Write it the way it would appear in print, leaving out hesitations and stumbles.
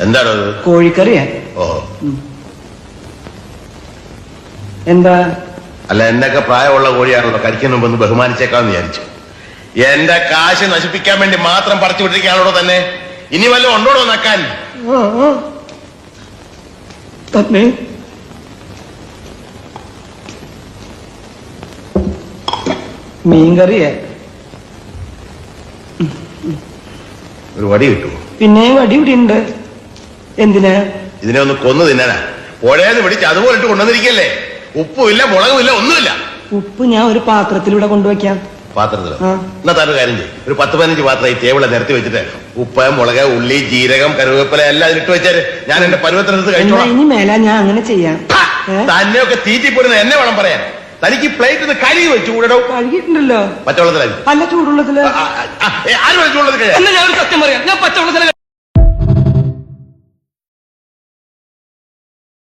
എന്താണോ കോഴിക്കറിയാ. ഓ എന്താ? അല്ല, എന്നൊക്കെ പ്രായമുള്ള കോഴിയാണല്ലോ, കഴിക്കുന്ന മുമ്പ് ഒന്ന് ബഹുമാനിച്ചേക്കാന്ന് വിചാരിച്ചു. എന്റെ കാശ് നശിപ്പിക്കാൻ വേണ്ടി മാത്രം പറിച്ചു വിട്ടിരിക്കുകയാണോ തന്നെ? ഇനി വല്ലതും ഉണ്ടോടോ നക്കാൻ? തന്നെ മീൻകറിയാ. ഒരു വടി കിട്ടുമോ? പിന്നെ വടി ഇവിടെ ഉണ്ട്. എന്തിനാ? ഇതിനെ ഒന്ന് കൊന്നു തിന്നാനാ. പുഴയെന്ന് പിടിച്ച് അതുപോലെ ഇട്ട് കൊണ്ടുവന്നിരിക്കല്ലേ. ഉപ്പുമില്ല, മുളകുമില്ല, ഒന്നുമില്ല. ഉപ്പ് ഞാൻ ഒരു പാത്രത്തിലൂടെ കൊണ്ടുവയ്ക്കാം. പാത്രത്തിലോ? എന്നാ താൻ ഒരു കാര്യം ചെയ്യും, ഒരു 10-15 പാത്രം ഈ ടേബിളെ നിരത്തി വെച്ചിട്ട് ഉപ്പ്, മുളക്, ഉള്ളി, ജീരകം, കറിവേപ്പില എല്ലാം ഇട്ട് വെച്ചാല് ഞാൻ എന്റെ പരുവത്തിനടുത്ത് കഴിച്ചോളാം. ഇനി മേല ഞാൻ അങ്ങനെ ചെയ്യാം. തന്നെയൊക്കെ തീറ്റിപ്പോരുന്ന എന്നെ വേണം പറയാൻ. തനിക്ക് പ്ലേറ്റ് ഒന്ന് കഴുകി വെച്ചു കൂടോ. കഴുകിയിട്ടുണ്ടല്ലോ. പച്ചവെള്ളത്തിലായി? അല്ല, ചൂടുള്ളത്തില്. ആരും ചൂടുള്ളത് കഴിയാം. ഞാൻ ഒരു സത്യം പറയാം, ഞാൻ പച്ചവെള്ളത്തില്